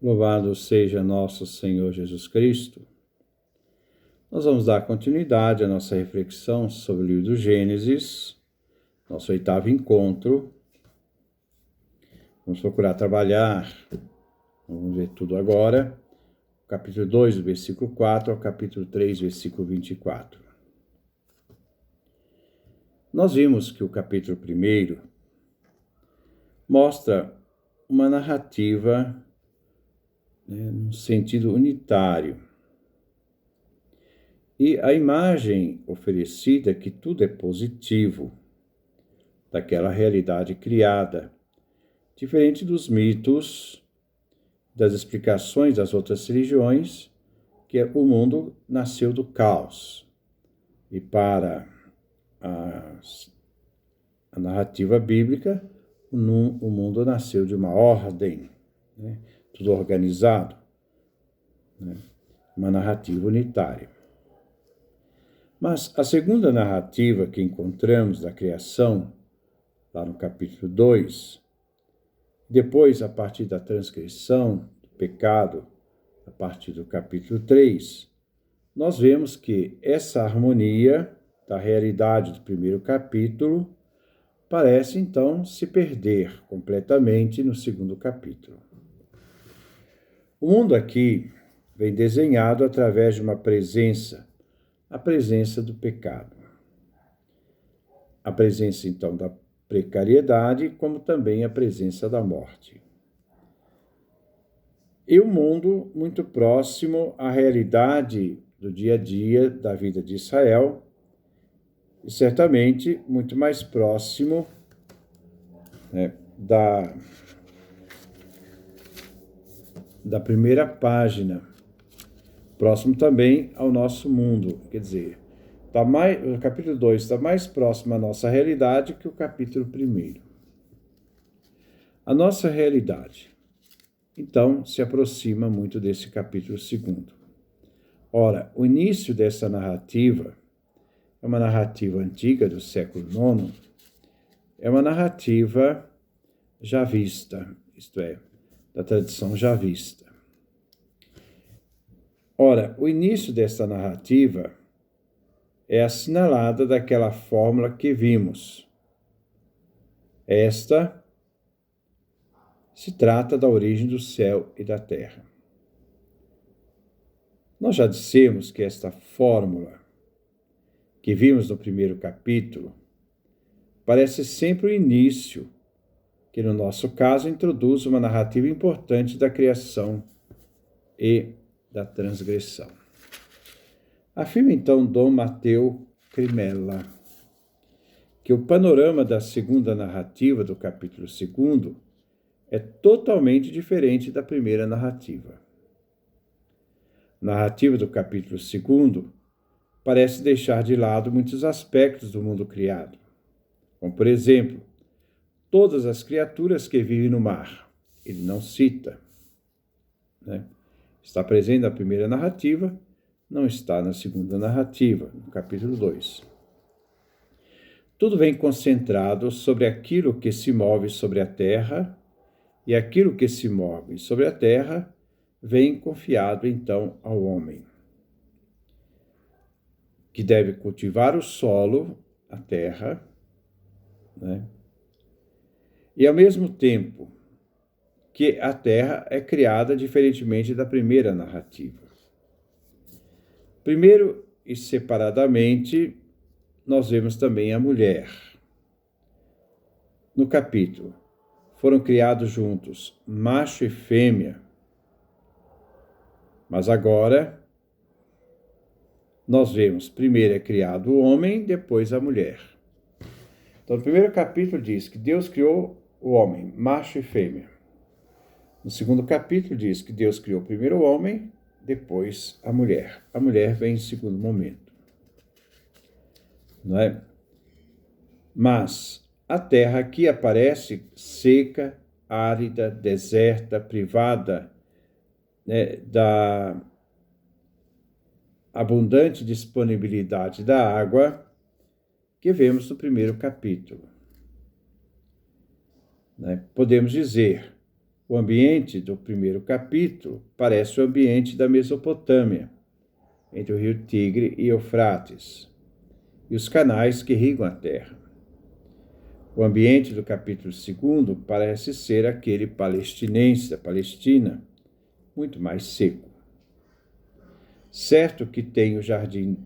Louvado seja nosso Senhor Jesus Cristo. Nós vamos dar continuidade à nossa reflexão sobre o livro do Gênesis, nosso 8º encontro. Vamos procurar trabalhar, vamos ver tudo agora, capítulo 2, do versículo 4 ao capítulo 3, versículo 24. Nós vimos que o capítulo 1 mostra uma narrativa no sentido unitário. E a imagem oferecida é que tudo é positivo daquela realidade criada, diferente dos mitos, das explicações das outras religiões, que o mundo nasceu do caos. E para a narrativa bíblica, o mundo nasceu de uma ordem, tudo organizado, uma narrativa unitária. Mas a segunda narrativa que encontramos da criação, lá no capítulo 2, depois, a partir da transgressão, do pecado, a partir do capítulo 3, nós vemos que essa harmonia da realidade do primeiro capítulo parece, então, se perder completamente no segundo capítulo. O mundo aqui vem desenhado através de uma presença, a presença do pecado. A presença, então, da precariedade, como também a presença da morte. E o mundo muito próximo à realidade do dia a dia da vida de Israel, e certamente muito mais próximo da primeira página, próximo também ao nosso mundo. Quer dizer, o capítulo 2 está mais próximo à nossa realidade que o capítulo 1. A nossa realidade, então, se aproxima muito desse capítulo 2. Ora, o início dessa narrativa é uma narrativa antiga do século IX, é uma narrativa javista, isto é, da tradição javista. Ora, o início dessa narrativa é assinalada daquela fórmula que vimos. Esta se trata da origem do céu e da terra. Nós já dissemos que esta fórmula que vimos no primeiro capítulo parece sempre o início, que no nosso caso introduz uma narrativa importante da criação e da transgressão. Afirma então Dom Matteo Crimella que o panorama da segunda narrativa do capítulo 2 é totalmente diferente da primeira narrativa. A narrativa do capítulo 2 parece deixar de lado muitos aspectos do mundo criado, como, por exemplo, todas as criaturas que vivem no mar. Ele não cita. Está presente na primeira narrativa, não está na segunda narrativa, no capítulo 2. Tudo vem concentrado sobre aquilo que se move sobre a terra, e aquilo que se move sobre a terra vem confiado, então, ao homem, que deve cultivar o solo, a terra, e, ao mesmo tempo, que a terra é criada diferentemente da primeira narrativa. Primeiro e separadamente, nós vemos também a mulher. No capítulo, foram criados juntos macho e fêmea, mas agora nós vemos primeiro é criado o homem, depois a mulher. Então, no primeiro capítulo diz que Deus criou o homem, macho e fêmea. No segundo capítulo diz que Deus criou primeiro o homem, depois a mulher. A mulher vem em segundo momento. Não é? Mas a terra aqui aparece seca, árida, deserta, privada da abundante disponibilidade da água que vemos no primeiro capítulo. Podemos dizer O ambiente do primeiro capítulo parece o ambiente da Mesopotâmia, entre o rio Tigre e Eufrates, e os canais que irrigam a terra. O ambiente do capítulo 2 parece ser aquele palestinense da Palestina, muito mais seco. Certo que tem o jardim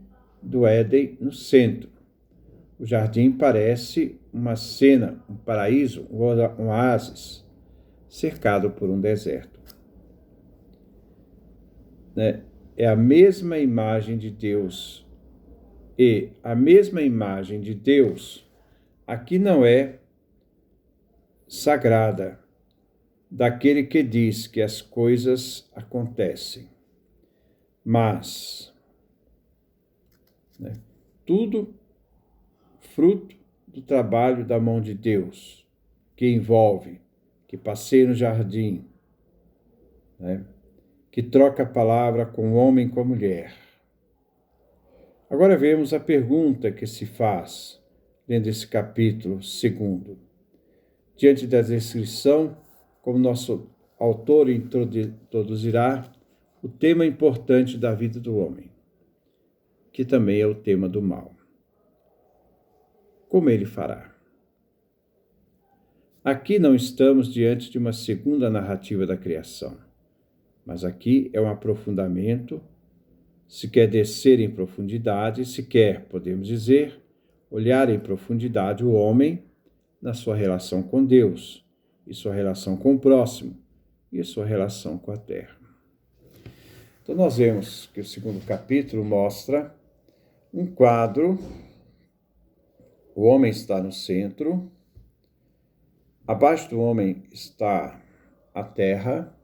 do Éden no centro. O jardim parece uma cena, um paraíso, um oásis, cercado por um deserto. É a mesma imagem de Deus. E a mesma imagem de Deus aqui não é sagrada, daquele que diz que as coisas acontecem. Mas tudo fruto do trabalho da mão de Deus, que envolve, que passeia no jardim, que troca a palavra com o homem e com a mulher. Agora vemos a pergunta que se faz dentro desse capítulo 2. Diante da descrição, como nosso autor introduzirá, o tema importante da vida do homem, que também é o tema do mal. Como ele fará? Aqui não estamos diante de uma segunda narrativa da criação, mas aqui é um aprofundamento. Se quer descer em profundidade, se quer, podemos dizer, olhar em profundidade o homem na sua relação com Deus, e sua relação com o próximo, e sua relação com a terra. Então nós vemos que o 2º capítulo mostra um quadro. O homem está no centro, abaixo do homem está a terra,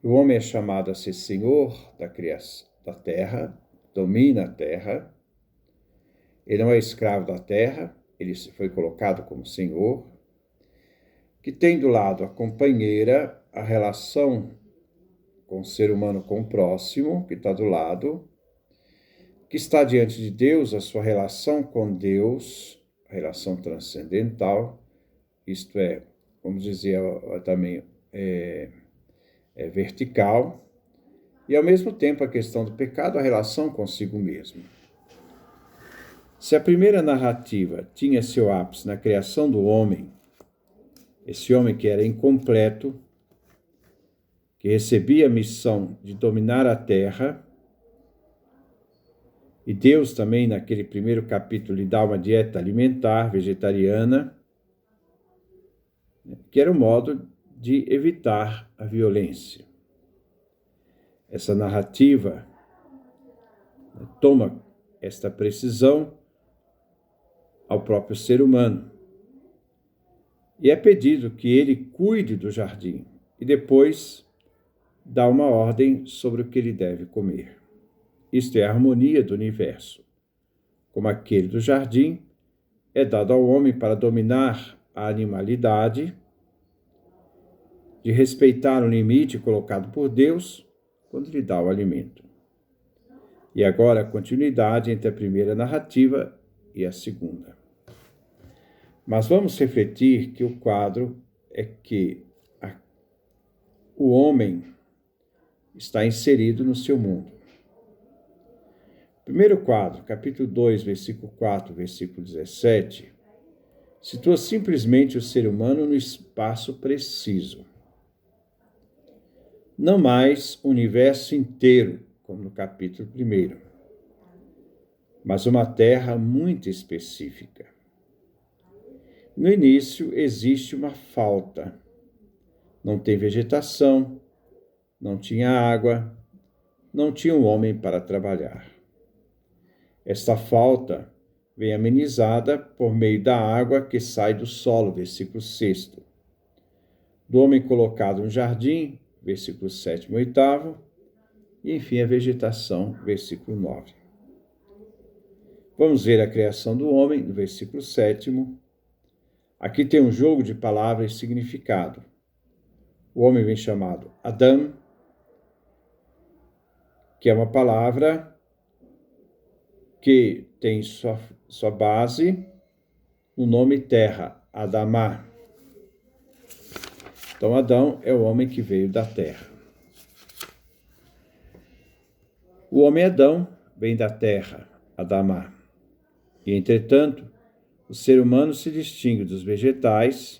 o homem é chamado a ser senhor da criação, da terra, domina a terra, ele não é escravo da terra, ele foi colocado como senhor, que tem do lado a companheira, a relação com o ser humano, com o próximo, que está do lado, que está diante de Deus, a sua relação com Deus, a relação transcendental, isto é, vamos dizer, também vertical, e ao mesmo tempo a questão do pecado, a relação consigo mesmo. Se a primeira narrativa tinha seu ápice na criação do homem, esse homem que era incompleto, que recebia a missão de dominar a terra, e Deus também, naquele primeiro capítulo, lhe dá uma dieta alimentar, vegetariana, que era um modo de evitar a violência. Essa narrativa toma esta precisão ao próprio ser humano. E é pedido que ele cuide do jardim e depois dá uma ordem sobre o que ele deve comer. Isto é a harmonia do universo. Como aquele do jardim, é dado ao homem para dominar a animalidade, de respeitar o limite colocado por Deus quando lhe dá o alimento. E agora a continuidade entre a primeira narrativa e a segunda. Mas vamos refletir que o quadro é que o homem está inserido no seu mundo. Primeiro quadro, capítulo 2, versículo 4, versículo 17, situa simplesmente o ser humano no espaço preciso. Não mais o universo inteiro, como no capítulo 1, mas uma terra muito específica. No início existe uma falta. Não tem vegetação, não tinha água, não tinha um homem para trabalhar. Esta falta vem amenizada por meio da água que sai do solo, versículo 6. Do homem colocado no jardim, versículo 7 e 8, e enfim a vegetação, versículo 9. Vamos ver a criação do homem, no versículo 7. Aqui tem um jogo de palavras e significado. O homem vem chamado Adão, que é uma palavra que tem sua base no nome terra, Adamá. Então, Adão é o homem que veio da terra. O homem Adão vem da terra, Adamá. E, entretanto, o ser humano se distingue dos vegetais.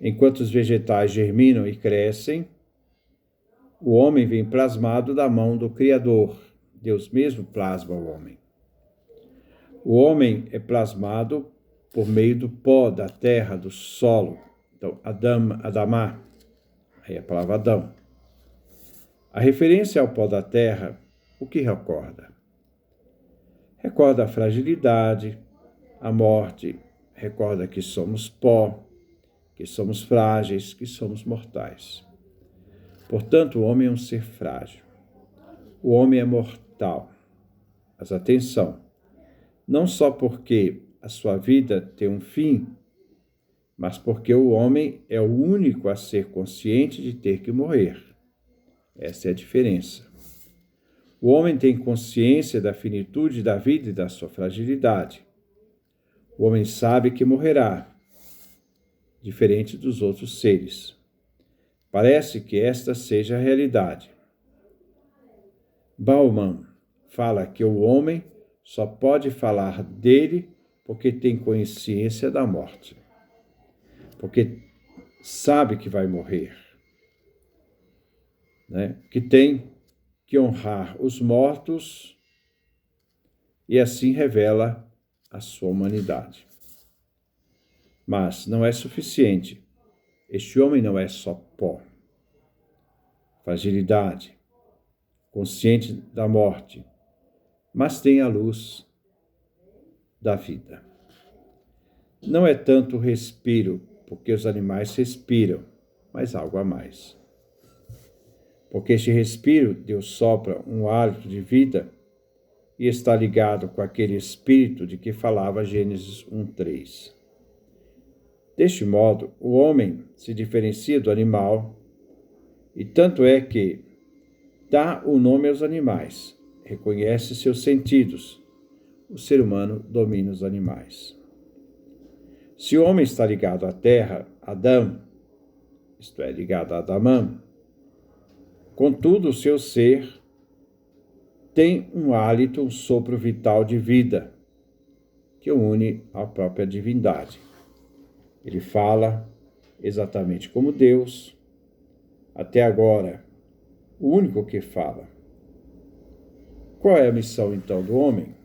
Enquanto os vegetais germinam e crescem, o homem vem plasmado da mão do Criador. Deus mesmo plasma o homem. O homem é plasmado por meio do pó, da terra, do solo. Então, Adamá, aí a palavra Adão. A referência ao pó da terra, o que recorda? Recorda a fragilidade, a morte, recorda que somos pó, que somos frágeis, que somos mortais. Portanto, o homem é um ser frágil. O homem é mortal. Mas atenção, não só porque a sua vida tem um fim, mas porque o homem é o único a ser consciente de ter que morrer. Essa é a diferença. O homem tem consciência da finitude da vida e da sua fragilidade. O homem sabe que morrerá, diferente dos outros seres. Parece que esta seja a realidade. Bauman fala que o homem só pode falar dele porque tem consciência da morte. Porque sabe que vai morrer. Que tem que honrar os mortos e assim revela a sua humanidade. Mas não é suficiente. Este homem não é só pó. Fragilidade, consciente da morte, mas tem a luz da vida. Não é tanto o respiro, porque os animais respiram, mas algo a mais. Porque este respiro, Deus sopra um hálito de vida e está ligado com aquele espírito de que falava Gênesis 1:3. Deste modo, o homem se diferencia do animal, e tanto é que dá o nome aos animais, reconhece seus sentidos. O ser humano domina os animais. Se o homem está ligado à terra, Adão, isto é, ligado a Adamã, contudo, o seu ser tem um hálito, um sopro vital de vida, que o une à própria divindade. Ele fala exatamente como Deus, até agora, o único que fala. Qual é a missão, então, do homem?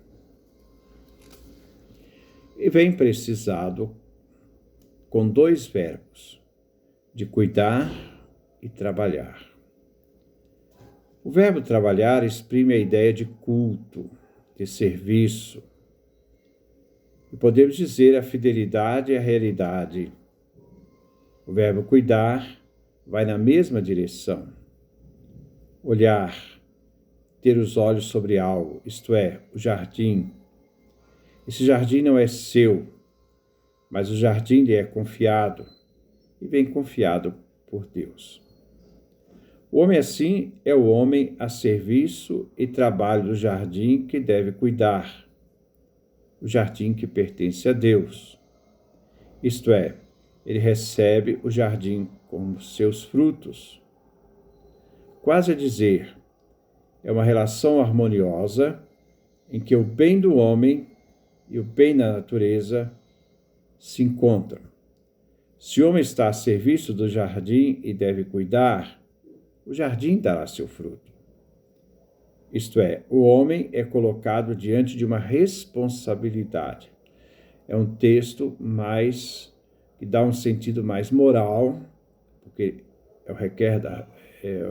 E vem precisado com dois verbos, de cuidar e trabalhar. O verbo trabalhar exprime a ideia de culto, de serviço. E podemos dizer a fidelidade à realidade. O verbo cuidar vai na mesma direção. Olhar, ter os olhos sobre algo, isto é, o jardim. Esse jardim não é seu, mas o jardim lhe é confiado e vem confiado por Deus. O homem assim é o homem a serviço e trabalho do jardim que deve cuidar, o jardim que pertence a Deus. Isto é, ele recebe o jardim como seus frutos. Quase a dizer, é uma relação harmoniosa em que o bem do homem e o bem da natureza se encontram. Se o homem está a serviço do jardim e deve cuidar, o jardim dará seu fruto. Isto é, o homem é colocado diante de uma responsabilidade. É um texto que dá um sentido mais moral, porque requer a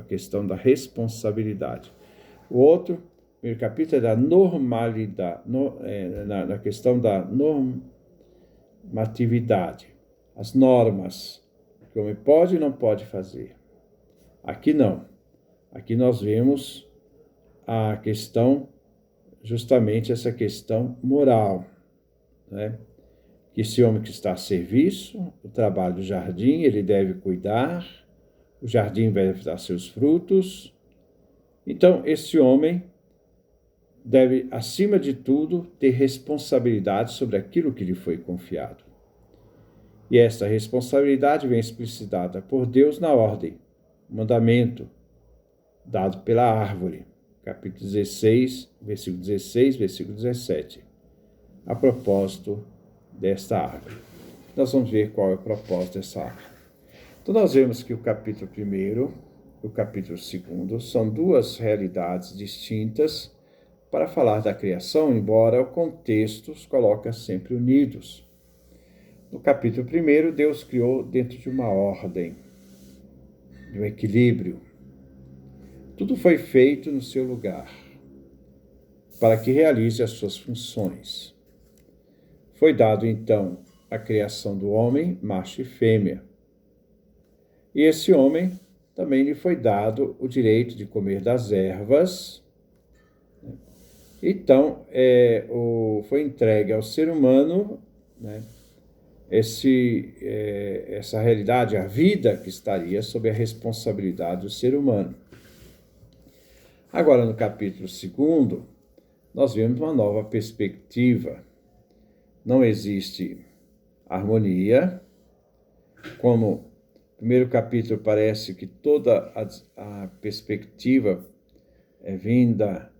questão da responsabilidade. O outro, primeiro capítulo, é da normalidade, na questão da normatividade, as normas que o homem pode e não pode fazer. Aqui não. Aqui nós vemos a questão, justamente essa questão moral, Que esse homem que está a serviço, o trabalho do jardim, ele deve cuidar, o jardim deve dar seus frutos. Então, esse homem deve, acima de tudo, ter responsabilidade sobre aquilo que lhe foi confiado. E esta responsabilidade vem explicitada por Deus na ordem, mandamento, dado pela árvore, capítulo 16, versículo 16, versículo 17, a propósito desta árvore. Nós vamos ver qual é o propósito dessa árvore. Então, nós vemos que o capítulo 1 e o capítulo 2 são duas realidades distintas para falar da criação, embora o contexto os coloque sempre unidos. No capítulo 1, Deus criou dentro de uma ordem, de um equilíbrio. Tudo foi feito no seu lugar, para que realize as suas funções. Foi dado, então, a criação do homem, macho e fêmea. E esse homem também lhe foi dado o direito de comer das ervas. Então, foi entregue ao ser humano, né, essa realidade, a vida que estaria sob a responsabilidade do ser humano. Agora, no capítulo 2, nós vemos uma nova perspectiva. Não existe harmonia, como no primeiro capítulo parece que toda a perspectiva é vinda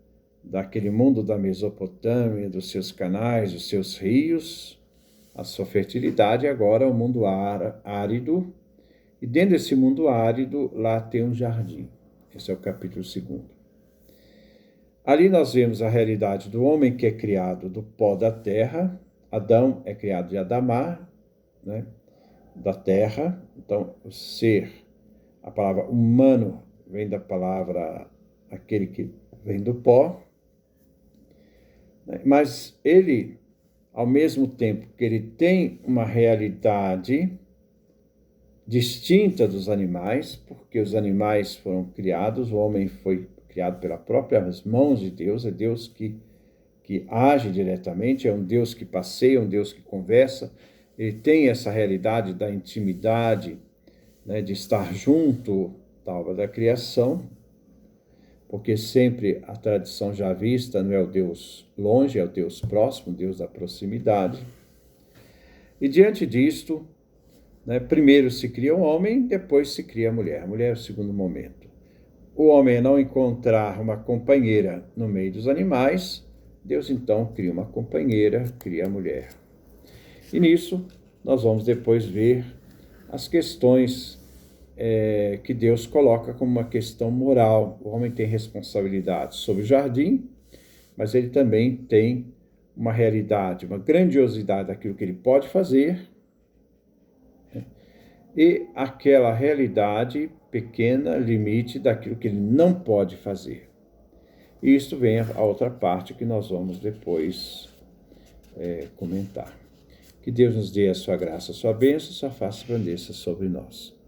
daquele mundo da Mesopotâmia, dos seus canais, dos seus rios, a sua fertilidade, agora o mundo árido, e dentro desse mundo árido, lá tem um jardim. Esse é o capítulo 2. Ali nós vemos a realidade do homem que é criado do pó da terra. Adão é criado de Adamá, né, da terra. Então, o ser, a palavra humano, vem da palavra aquele que vem do pó. Mas ele, ao mesmo tempo que ele tem uma realidade distinta dos animais, porque os animais foram criados, o homem foi criado pelas próprias mãos de Deus, é Deus que age diretamente, é um Deus que passeia, um Deus que conversa, ele tem essa realidade da intimidade, né, de estar junto da obra da criação, porque sempre a tradição já vista não é o Deus longe, é o Deus próximo, o Deus da proximidade. E diante disto, né, primeiro se cria o homem, depois se cria a mulher. A mulher é o segundo momento. O homem não encontrar uma companheira no meio dos animais, Deus então cria uma companheira, cria a mulher. E nisso nós vamos depois ver as questões que Deus coloca como uma questão moral. O homem tem responsabilidade sobre o jardim, mas ele também tem uma realidade, uma grandiosidade daquilo que ele pode fazer, né? E aquela realidade pequena, limite daquilo que ele não pode fazer. E isto vem a outra parte que nós vamos depois comentar. Que Deus nos dê a sua graça, a sua bênção, a sua face resplandeça sobre nós.